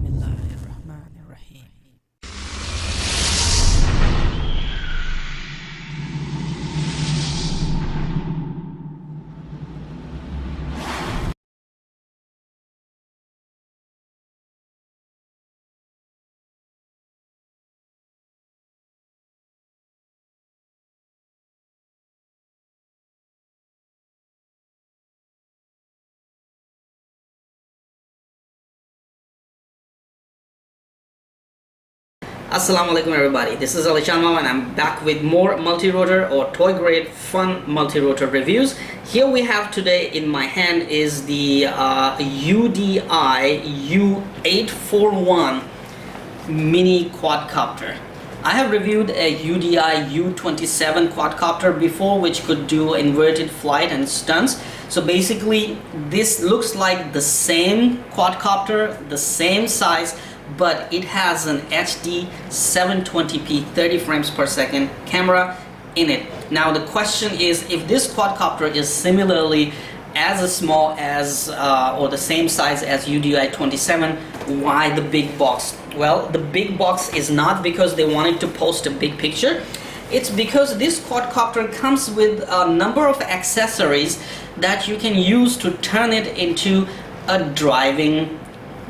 Bismillahirrahmanirrahim. Assalamu alaikum everybody, this is alishanmao and I'm back with more multi-rotor or toy grade fun multi-rotor reviews. Here we have today in my hand is the UDI U841 mini quadcopter. I have reviewed a UDI U27 quadcopter before, which could do inverted flight and stunts. So basically this looks like the same quadcopter, the same size, but it has an HD 720p 30 frames per second camera in it. Now the question is, if this quadcopter is similarly as small as or the same size as UDI 27, why the big box? Well, the big box is not because they wanted to post a big picture. It's because this quadcopter comes with a number of accessories that you can use to turn it into a driving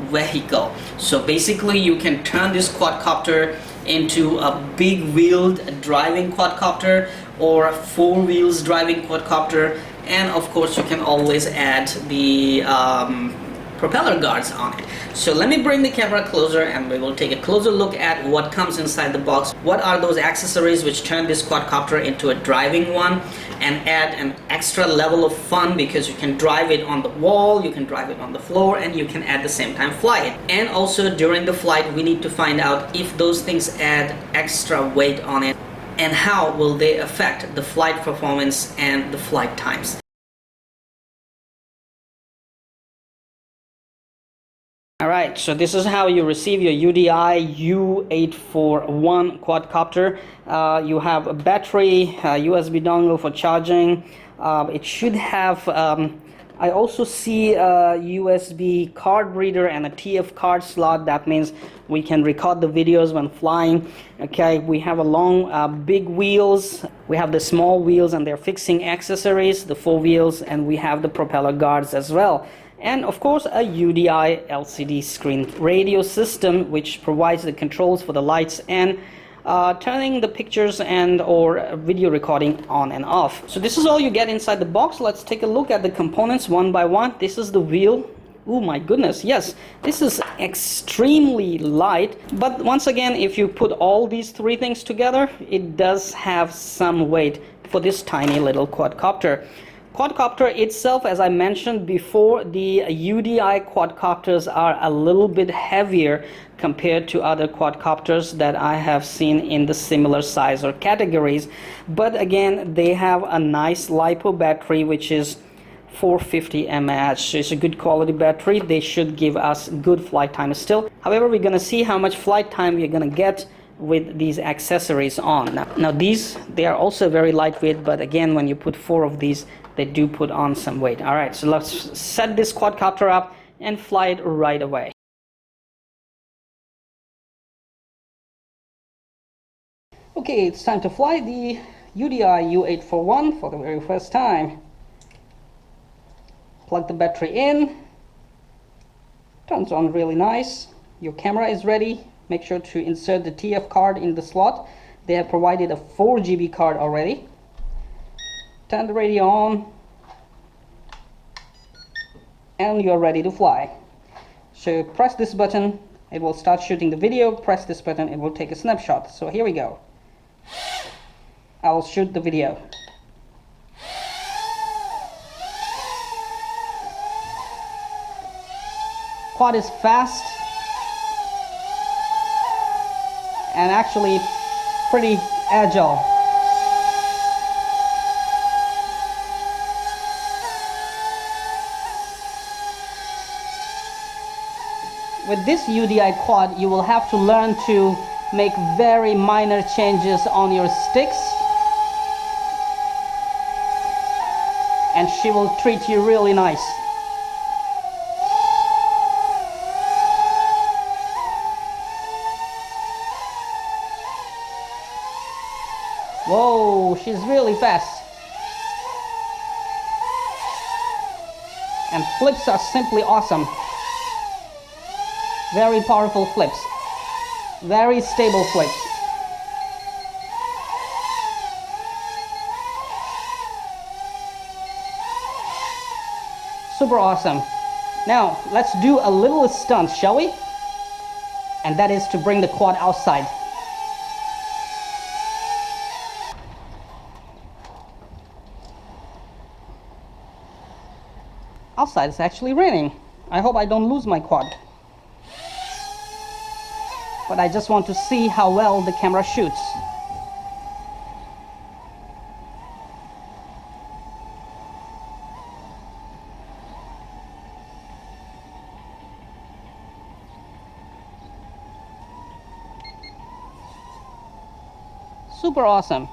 vehicle. So basically you can turn this quadcopter into a big wheeled driving quadcopter or a four wheels driving quadcopter, and of course you can always add the propeller guards on it. So let me bring the camera closer and we will take a closer look at what comes inside the box. What are those accessories which turn this quadcopter into a driving one and add an extra level of fun, because you can drive it on the wall, you can drive it on the floor, and you can at the same time fly it. And also during the flight we need to find out if those things add extra weight on it and how will they affect the flight performance and the flight times. Alright, so this is how you receive your UDI U841 quadcopter. You have a battery, USB dongle for charging. It should have, I also see a USB card reader and a TF card slot. That means we can record the videos when flying. Okay, we have a long big wheels. We have the small wheels and their fixing accessories, the four wheels, and we have the propeller guards as well. And of course a UDI LCD screen radio system, which provides the controls for the lights and turning the pictures and or video recording on and off. So this is all you get inside the box. Let's take a look at the components one by one. This is the wheel. Oh my goodness, yes, this is extremely light, but once again, if you put all these three things together, it does have some weight for this tiny little quadcopter. Quadcopter itself, as I mentioned before, the UDI quadcopters are a little bit heavier compared to other quadcopters that I have seen in the similar size or categories. But again, they have a nice LiPo battery, which is 450 mAh. So it's a good quality battery. They should give us good flight time still. However, we're going to see how much flight time we're going to get with these accessories on. Now these, they are also very lightweight, but again, when you put four of these, they do put on some weight. All right, so let's set this quadcopter up and fly it right away. Okay, it's time to fly the UDI U841 for the very first time. Plug the battery in. Turns on really nice. Your camera is ready. Make sure to insert the TF card in the slot. They have provided a 4 GB card already. Turn the radio on and you're ready to fly. So press this button, it will start shooting the video. Press this button, it will take a snapshot. So here we go. I'll shoot the video. Quad is fast and actually pretty agile. With this UDI quad, you will have to learn to make very minor changes on your sticks, and she will treat you really nice. Whoa, she's really fast. And flips are simply awesome. Very powerful flips. Very stable flips. Super awesome. Now, let's do a little stunt, shall we? And that is to bring the quad outside. Outside it's actually raining. I hope I don't lose my quad. But I just want to see how well the camera shoots. Super awesome.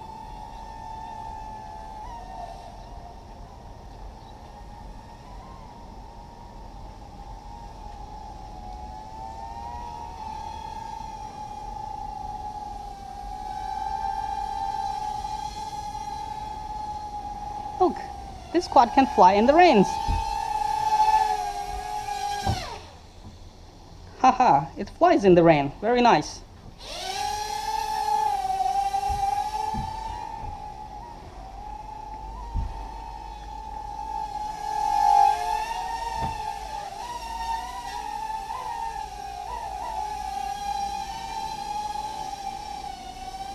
Look, this quad can fly in the rains. Haha, it flies in the rain. Very nice.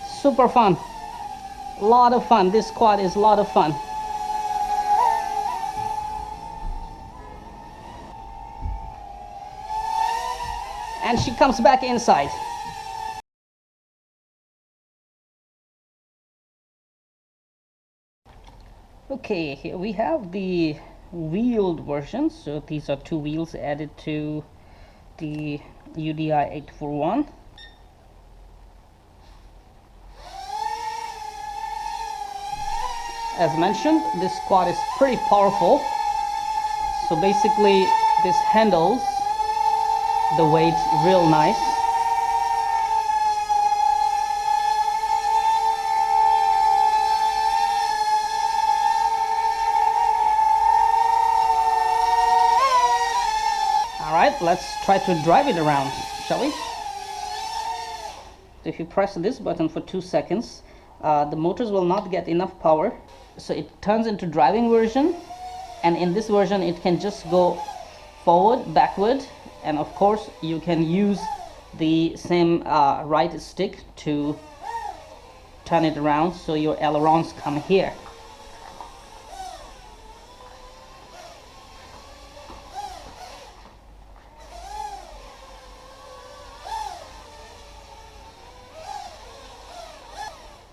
Super fun. A lot of fun. This quad is a lot of fun. And she comes back inside. Okay, here we have the wheeled version. So these are two wheels added to the UDI 841. As mentioned, this quad is pretty powerful. So basically this handles the weight real nice. Alright, let's try to drive it around, shall we? So if you press this button for 2 seconds, the motors will not get enough power. So it turns into driving version, and in this version it can just go forward, backward, and of course you can use the same right stick to turn it around so your ailerons come here.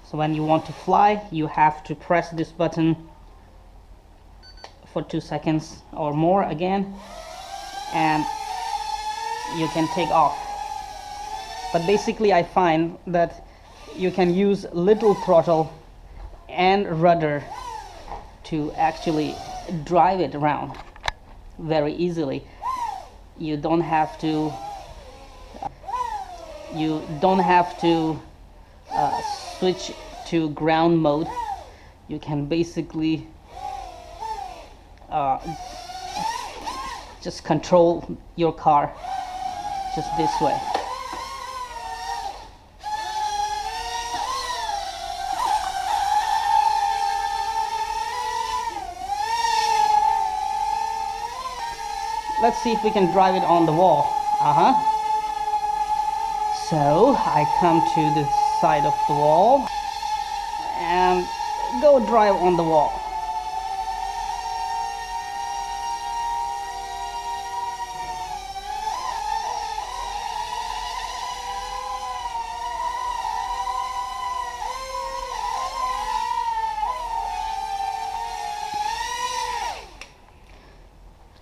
So when you want to fly, you have to press this button for 2 seconds or more again, and you can take off. But basically I find that you can use little throttle and rudder to actually drive it around very easily. You don't have to switch to ground mode. You can basically just control your car just this way. Let's see if we can drive it on the wall. So I come to the side of the wall and go drive on the wall.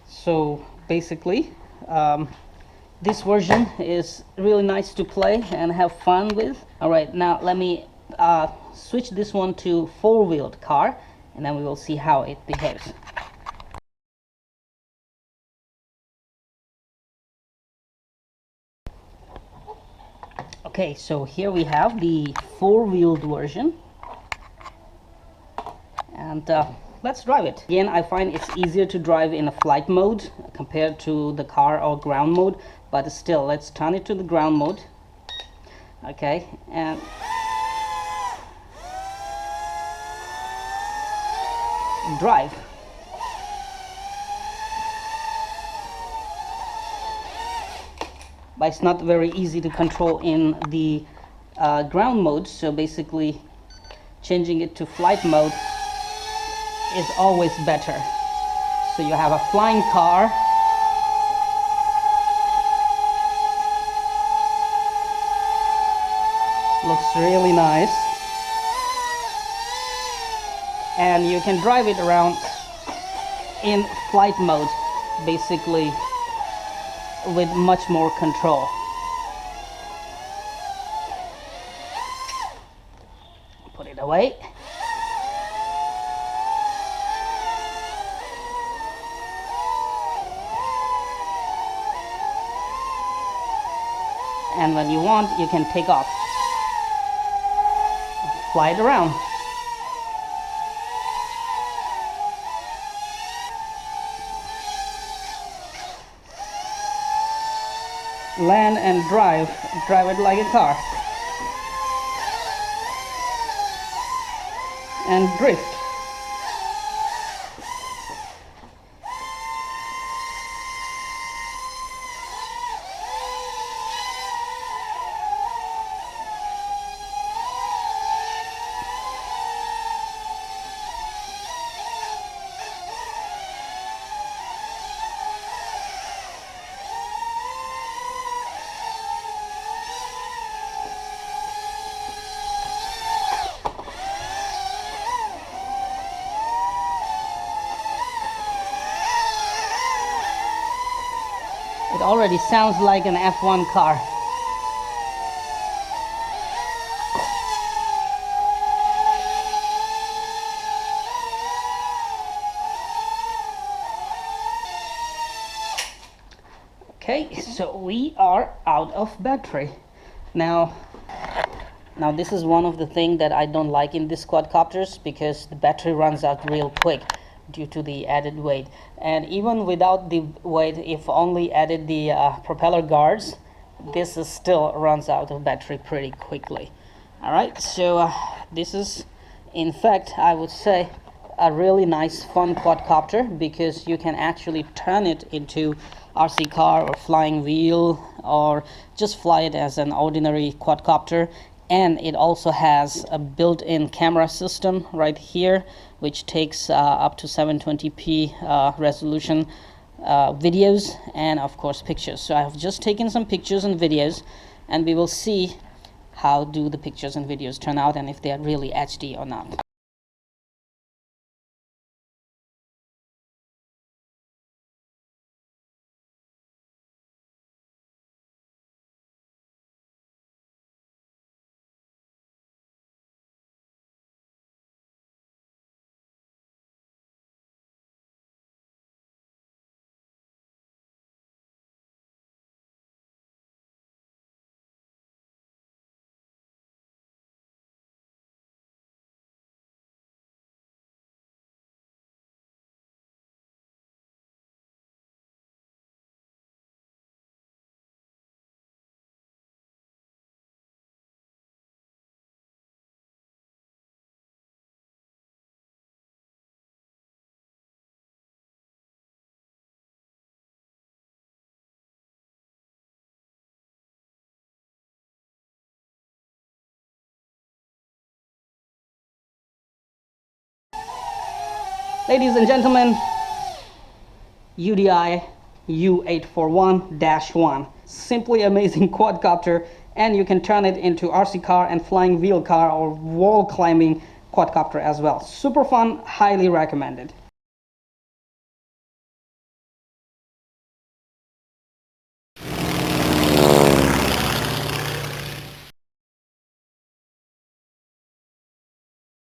So basically this version is really nice to play and have fun with. Alright, now let me switch this one to four-wheeled car, and then we will see how it behaves. Okay, so here we have the four-wheeled version. and let's drive it. Again, I find it's easier to drive in a flight mode compared to the car or ground mode, but still, let's turn it to the ground mode. Okay, and drive. But it's not very easy to control in the ground mode, so basically changing it to flight mode is always better. So you have a flying car, looks really nice, and you can drive it around in flight mode, basically with much more control. Put it away. And when you want, you can take off. Fly it around. Land and drive it like a car. And drift. It already sounds like an F1 car. Okay, so we are out of battery. Now this is one of the things that I don't like in these quadcopters, because the battery runs out real quick due to the added weight. And even without the weight, if only added the propeller guards, this is still runs out of battery pretty quickly. All right, so this is, in fact, I would say a really nice fun quadcopter, because you can actually turn it into RC car or flying wheel, or just fly it as an ordinary quadcopter. And it also has a built-in camera system right here, which takes up to 720p resolution videos, and of course pictures. So I have just taken some pictures and videos, and we will see how do the pictures and videos turn out, and if they are really HD or not. Ladies and gentlemen, UDI U841-1. Simply amazing quadcopter, and you can turn it into RC car and flying wheel car or wall climbing quadcopter as well. Super fun, highly recommended.